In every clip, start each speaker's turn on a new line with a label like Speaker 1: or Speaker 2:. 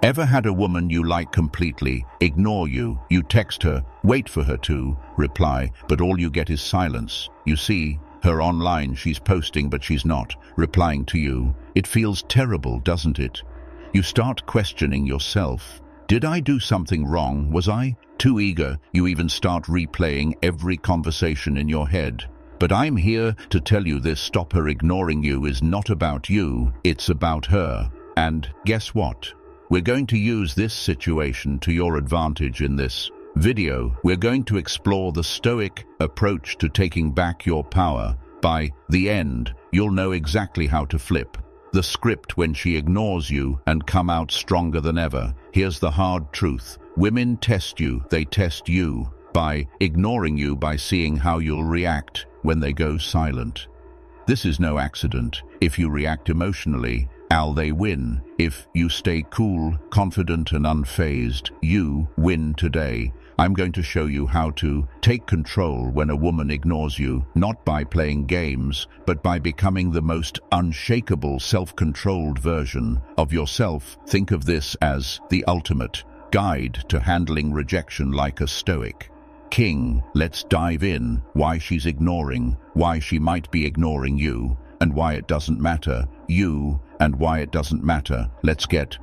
Speaker 1: Ever had a woman you like completely ignore you? You text her, wait for her to reply, but all you get is silence. You see her online, she's posting, but she's not replying to you. It feels terrible, doesn't it? You start questioning yourself. Did I do something wrong? Was I too eager? You even start replaying every conversation in your head. But I'm here to tell you this: stop her. Ignoring you is not about you, it's about her. And guess what? We're going to use this situation to your advantage in this video. We're going to explore the Stoic approach to taking back your power. By the end, you'll know exactly how to flip the script when she ignores you and come out stronger than ever. Here's the hard truth. Women test you. They test you by ignoring you, by seeing how you'll react when they go silent. This is no accident. If you react emotionally, they win. If you stay cool, confident and unfazed, you win today. I'm going to show you how to take control when a woman ignores you, not by playing games, but by becoming the most unshakable, self-controlled version of yourself. Think of this as the ultimate guide to handling rejection like a Stoic king. Let's dive in. Why she's ignoring, why she might be ignoring you, and why it doesn't matter. You and why it doesn't matter. Let's get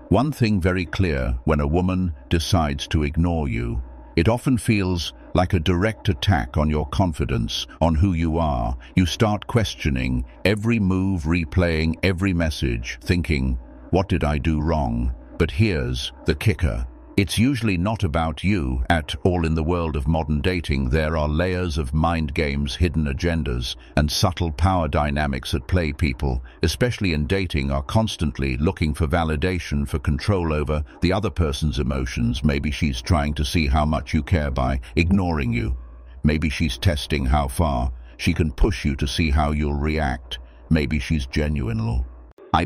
Speaker 1: one thing very clear. When a woman decides to ignore you, it often feels like a direct attack on your confidence, on who you are. You start questioning every move, replaying every message, thinking, what did I do wrong? But here's the kicker. It's usually not about you at all. In the world of modern dating, there are layers of mind games, hidden agendas, and subtle power dynamics at play. People, especially in dating, are constantly looking for validation, for control over the other person's emotions. Maybe she's trying to see how much you care by ignoring you. Maybe she's testing how far she can push you to see how you'll react. Maybe she's genuinely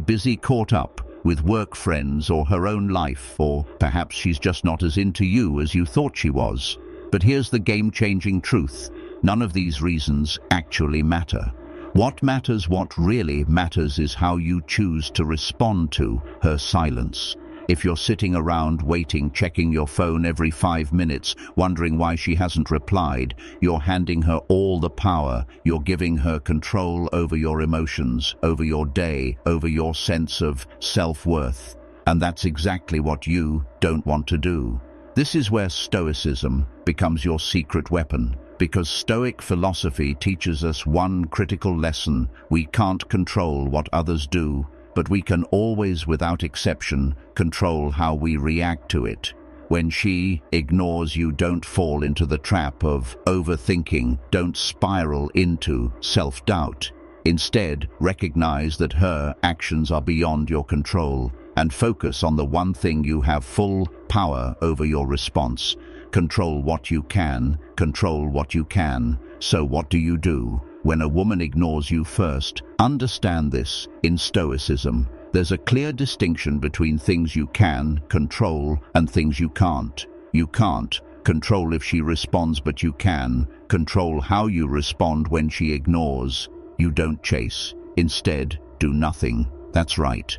Speaker 1: busy, caught up with work, friends, or her own life, or perhaps she's just not as into you as you thought she was. But here's the game-changing truth. None of these reasons actually matter. What matters, what really matters, is how you choose to respond to her silence. If you're sitting around waiting, checking your phone every 5 minutes, wondering why she hasn't replied, you're handing her all the power. You're giving her control over your emotions, over your day, over your sense of self-worth. And that's exactly what you don't want to do. This is where Stoicism becomes your secret weapon, because Stoic philosophy teaches us one critical lesson: we can't control what others do, but we can always, without exception, control how we react to it. When she ignores you, don't fall into the trap of overthinking. Don't spiral into self-doubt. Instead, recognize that her actions are beyond your control and focus on the one thing you have full power over: your response. Control what you can, control what you can. So what do you do when a woman ignores you? First, understand this. In Stoicism, there's a clear distinction between things you can control and things you can't. You can't control if she responds, but you can control how you respond when she ignores. You don't chase. Instead, do nothing. That's right.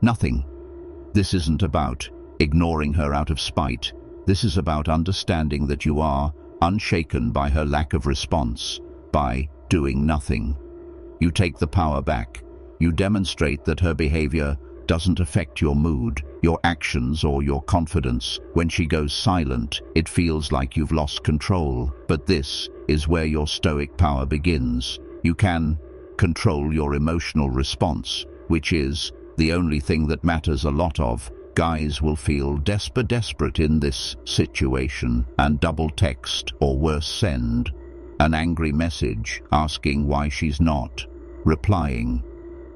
Speaker 1: Nothing. This isn't about ignoring her out of spite. This is about understanding that you are unshaken by her lack of response. By doing nothing, you take the power back. You demonstrate that her behavior doesn't affect your mood, your actions, or your confidence. When she goes silent, it feels like you've lost control. But this is where your Stoic power begins. You can control your emotional response, which is the only thing that matters. A lot of guys will feel desperate in this situation and double text, or worse, send an angry message asking why she's not replying.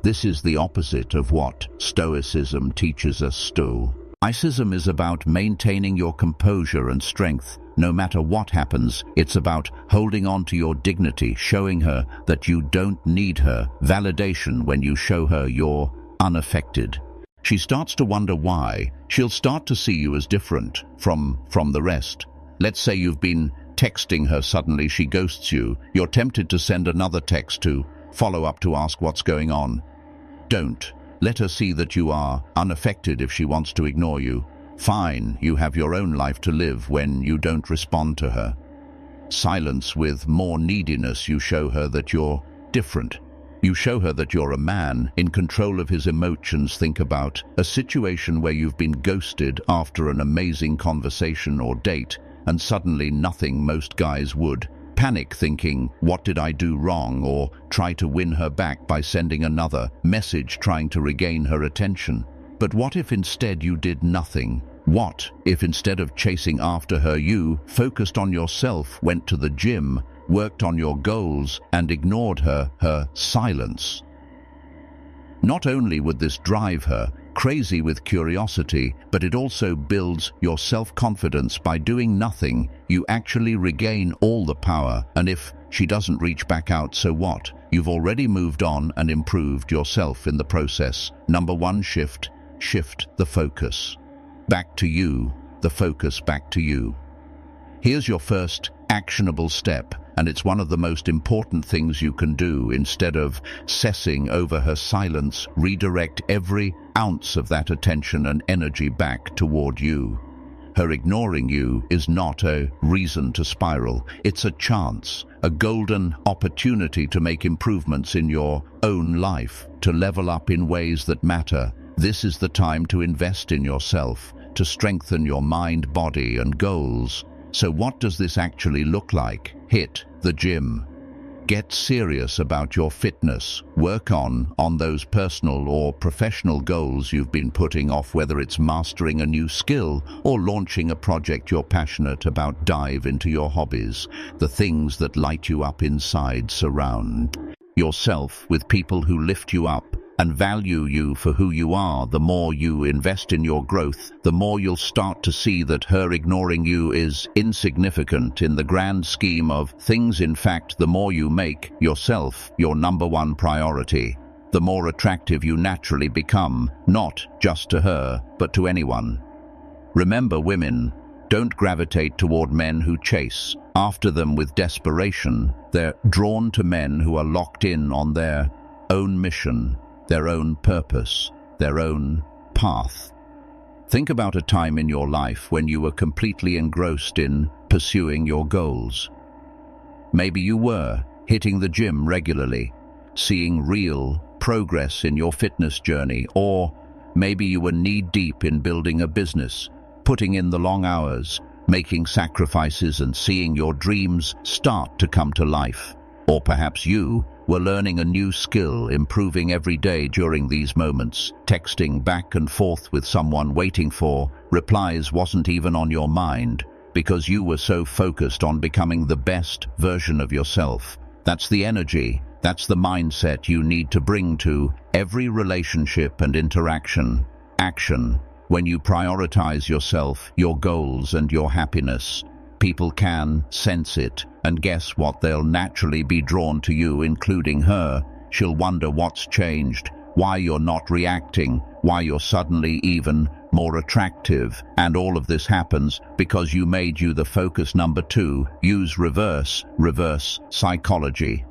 Speaker 1: This is the opposite of what Stoicism teaches us. Stoicism is about maintaining your composure and strength. No matter what happens, it's about holding on to your dignity, showing her that you don't need her validation. When you show her you're unaffected, she starts to wonder why. She'll start to see you as different from the rest. Let's say you've been texting her, suddenly she ghosts you. You're tempted to send another text to follow up, to ask what's going on. Don't Let her see that you are unaffected if she wants to ignore you. Fine, you have your own life to live when you don't respond to her. Silence with more neediness. You show her that you're different. You show her that you're a man in control of his emotions. Think about a situation where you've been ghosted after an amazing conversation or date, and suddenly nothing. Most guys would panic, thinking, what did I do wrong? Or try to win her back by sending another message, trying to regain her attention. But what if instead you did nothing? What if instead of chasing after her, you focused on yourself, went to the gym, worked on your goals, and ignored her silence? Not only would this drive her crazy with curiosity, but it also builds your self-confidence. By doing nothing, you actually regain all the power. And if she doesn't reach back out, so what? You've already moved on and improved yourself in the process. Number 1, shift the focus. Back to you, the focus back to you. Here's your first actionable step, and it's one of the most important things you can do. Instead of obsessing over her silence, redirect every ounce of that attention and energy back toward you. Her ignoring you is not a reason to spiral. It's a chance, a golden opportunity to make improvements in your own life, to level up in ways that matter. This is the time to invest in yourself, to strengthen your mind, body, and goals. So what does this actually look like? Hit the gym. Get serious about your fitness. Work on those personal or professional goals you've been putting off, whether it's mastering a new skill or launching a project you're passionate about. Dive into your hobbies, the things that light you up inside. Surround yourself with people who lift you up and value you for who you are. The more you invest in your growth, the more you'll start to see that her ignoring you is insignificant in the grand scheme of things. In fact, the more you make yourself your number 1 priority, the more attractive you naturally become, not just to her, but to anyone. Remember, women don't gravitate toward men who chase after them with desperation. They're drawn to men who are locked in on their own mission, their own purpose, their own path. Think about a time in your life when you were completely engrossed in pursuing your goals. Maybe you were hitting the gym regularly, seeing real progress in your fitness journey, or maybe you were knee-deep in building a business, putting in the long hours, making sacrifices, and seeing your dreams start to come to life. Or perhaps you were learning a new skill, improving every day. During these moments, texting back and forth with someone, waiting for replies wasn't even on your mind because you were so focused on becoming the best version of yourself. That's the energy, that's the mindset you need to bring to every relationship and interaction. Action. When you prioritize yourself, your goals, and your happiness, people can sense it, and guess what? They'll naturally be drawn to you, including her. She'll wonder what's changed, why you're not reacting, why you're suddenly even more attractive. And all of this happens because you made you the focus. Number 2, use reverse psychology.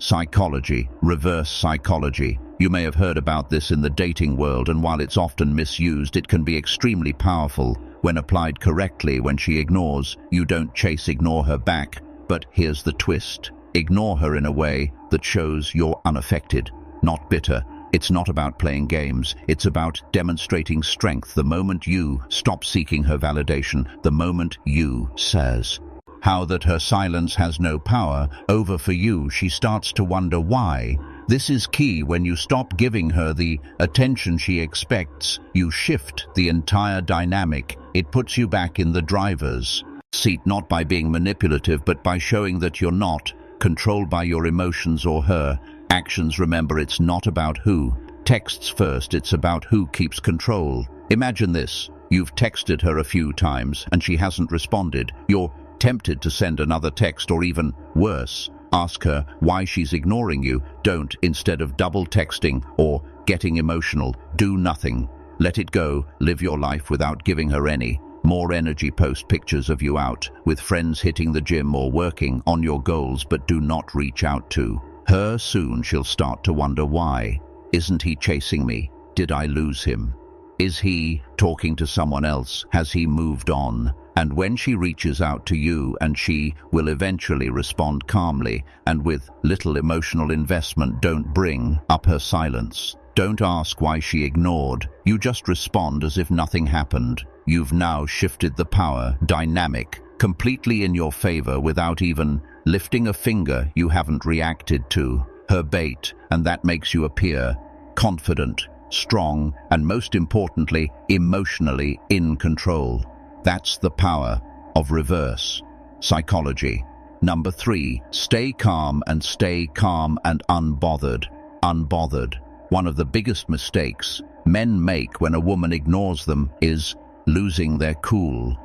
Speaker 1: Reverse psychology. You may have heard about this in the dating world, and while it's often misused, it can be extremely powerful when applied correctly. When she ignores, you don't ignore her back. But here's the twist. Ignore her in a way that shows you're unaffected, not bitter. It's not about playing games. It's about demonstrating strength. The moment you stop seeking her validation, the moment you says how that her silence has no power over for you, she starts to wonder why. This is key. When you stop giving her the attention she expects, you shift the entire dynamic. It puts you back in the driver's seat, not by being manipulative, but by showing that you're not controlled by your emotions or her actions. Remember, it's not about who texts first, it's about who keeps control. Imagine this. You've texted her a few times and she hasn't responded. You're tempted to send another text, or even worse, ask her why she's ignoring you. Don't. Instead of double texting or getting emotional, do nothing. Let it go. Live your life without giving her any more energy. Post pictures of you out with friends, hitting the gym, or working on your goals, but do not reach out to her. Soon she'll start to wonder, why isn't he chasing me? Did I lose him? Is he talking to someone else? Has he moved on? And when she reaches out to you, and she will eventually respond calmly and with little emotional investment, don't bring up her silence. Don't ask why she ignored. You just respond as if nothing happened. You've now shifted the power dynamic completely in your favor without even lifting a finger. You haven't reacted to her bait, and that makes you appear confident, strong, and most importantly, emotionally in control. That's the power of reverse psychology. Number 3, stay calm and unbothered. Unbothered. One of the biggest mistakes men make when a woman ignores them is losing their cool.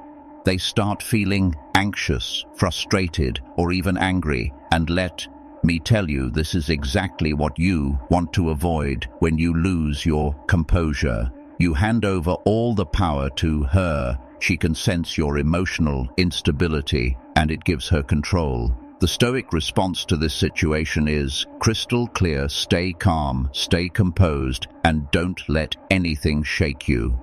Speaker 1: They start feeling anxious, frustrated, or even angry, and let me tell you, this is exactly what you want to avoid when you lose your composure. You hand over all the power to her. She can sense your emotional instability, and it gives her control. The Stoic response to this situation is crystal clear: stay calm, stay composed, and don't let anything shake you.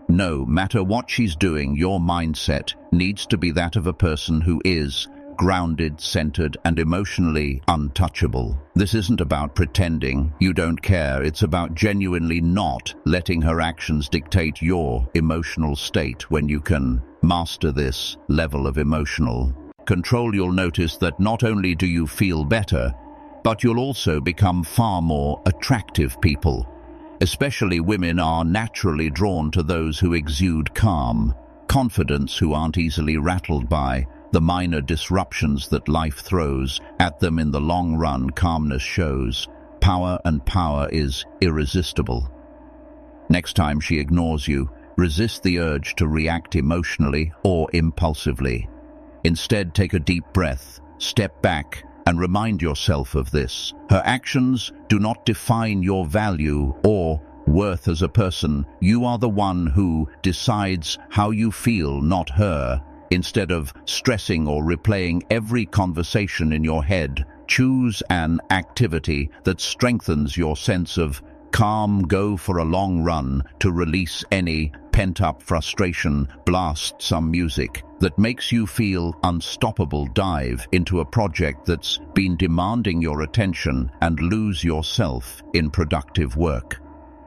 Speaker 1: No matter what she's doing, your mindset needs to be that of a person who is grounded, centered, and emotionally untouchable. This isn't about pretending you don't care. It's about genuinely not letting her actions dictate your emotional state. When you can master this level of emotional control, you'll notice that not only do you feel better, but you'll also become far more attractive people. Especially women are naturally drawn to those who exude calm, confidence, who aren't easily rattled by the minor disruptions that life throws at them. In the long run, calmness shows power, and power is irresistible. Next time she ignores you, resist the urge to react emotionally or impulsively. Instead, take a deep breath, step back, and remind yourself of this. Her actions do not define your value or worth as a person. You are the one who decides how you feel, not her. Instead of stressing or replaying every conversation in your head, choose an activity that strengthens your sense of calm. Go for a long run to release any pent-up frustration. Blast some music that makes you feel unstoppable. Dive into a project that's been demanding your attention and lose yourself in productive work.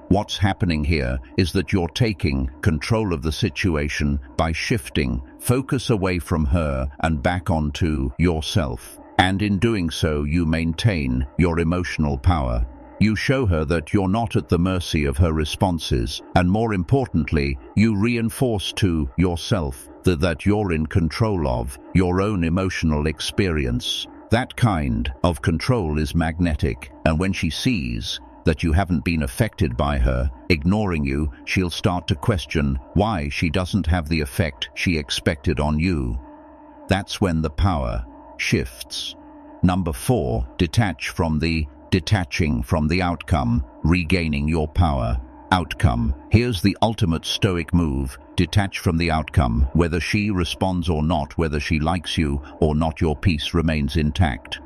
Speaker 1: What's happening here is that you're taking control of the situation by shifting focus away from her and back onto yourself. And in doing so, you maintain your emotional power. You show her that you're not at the mercy of her responses, and more importantly, you reinforce to yourself that you're in control of your own emotional experience. That kind of control is magnetic, and when she sees that you haven't been affected by her ignoring you, she'll start to question why she doesn't have the effect she expected on you. That's when the power shifts. Number 4, detaching from the outcome, regaining your power. Outcome. Here's the ultimate Stoic move. Detach from the outcome. Whether she responds or not, whether she likes you or not, your peace remains intact.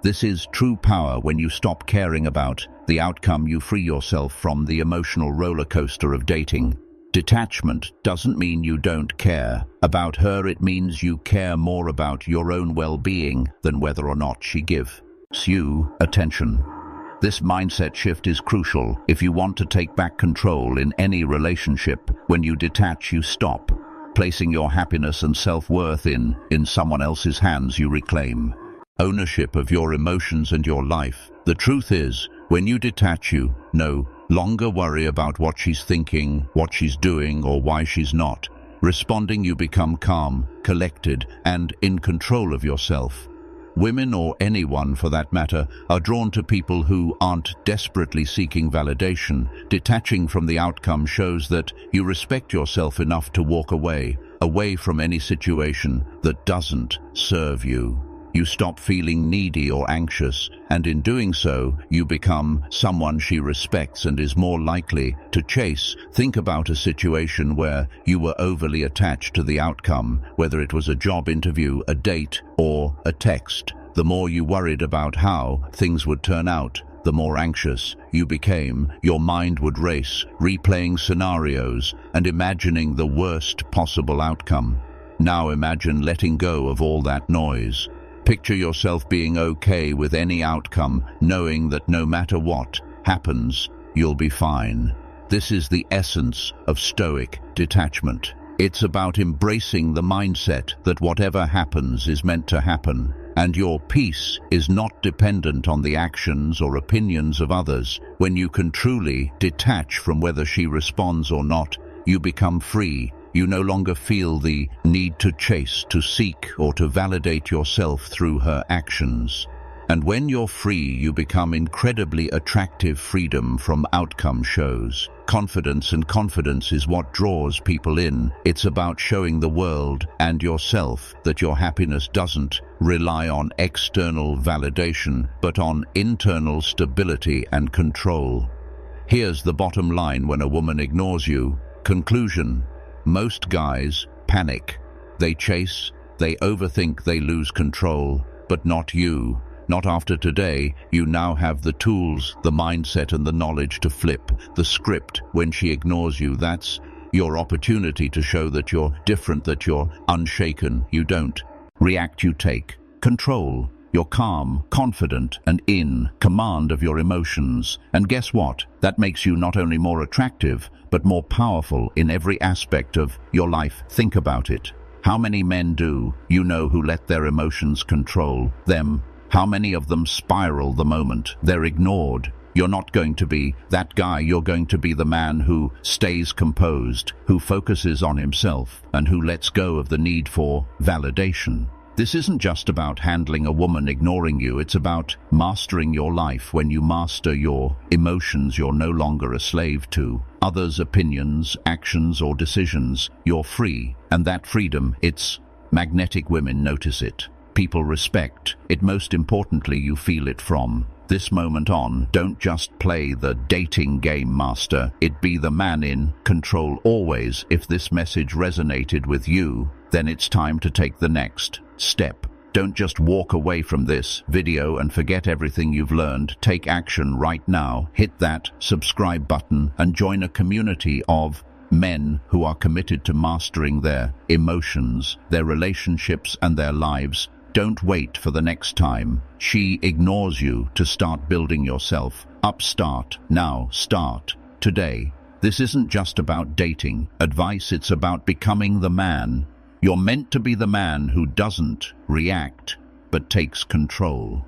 Speaker 1: This is true power. When you stop caring about the outcome, you free yourself from the emotional roller coaster of dating. Detachment doesn't mean you don't care about her. It means you care more about your own well-being than whether or not she gives you attention. This mindset shift is crucial if you want to take back control in any relationship. When you detach, you stop placing your happiness and self-worth in someone else's hands. You reclaim ownership of your emotions and your life. The truth is, when you detach, you no longer worry about what she's thinking, what she's doing, or why she's not responding. You become calm, collected, and in control of yourself. Women, or anyone for that matter, are drawn to people who aren't desperately seeking validation. Detaching from the outcome shows that you respect yourself enough to walk away from any situation that doesn't serve you. You stop feeling needy or anxious, and in doing so, you become someone she respects and is more likely to chase. Think about a situation where you were overly attached to the outcome, whether it was a job interview, a date, or a text. The more you worried about how things would turn out, the more anxious you became. Your mind would race, replaying scenarios and imagining the worst possible outcome. Now imagine letting go of all that noise. Picture yourself being okay with any outcome, knowing that no matter what happens, you'll be fine. This is the essence of Stoic detachment. It's about embracing the mindset that whatever happens is meant to happen, and your peace is not dependent on the actions or opinions of others. When you can truly detach from whether she responds or not, you become free. You no longer feel the need to chase, to seek, or to validate yourself through her actions. And when you're free, you become incredibly attractive. Freedom from outcome shows confidence, and confidence is what draws people in. It's about showing the world and yourself that your happiness doesn't rely on external validation, but on internal stability and control. Here's the bottom line when a woman ignores you. Conclusion: most guys panic. They chase, they overthink, they lose control, but not you. Not after today. You now have the tools, the mindset, and the knowledge to flip the script. When she ignores you, that's your opportunity to show that you're different, that you're unshaken. You don't react, you take control. You're calm, confident, and in command of your emotions. And guess what? That makes you not only more attractive, but more powerful in every aspect of your life. Think about it. How many men do you know who let their emotions control them? How many of them spiral the moment they're ignored? You're not going to be that guy. You're going to be the man who stays composed, who focuses on himself, and who lets go of the need for validation. This isn't just about handling a woman ignoring you. It's about mastering your life. When you master your emotions, you're no longer a slave to others' opinions, actions, or decisions. You're free, and that freedom, it's magnetic. Women notice it. People respect it. Most importantly, you feel it from this moment on. Don't just play the dating game, master it. Be the man in control always. If this message resonated with you, then it's time to take the next step. Don't just walk away from this video and forget everything you've learned. Take action right now. Hit that subscribe button and join a community of men who are committed to mastering their emotions, their relationships, and their lives. Don't wait for the next time she ignores you to start building yourself up. Start now. Start today. This isn't just about dating advice. It's about becoming the man. You're meant to be the man who doesn't react, but takes control.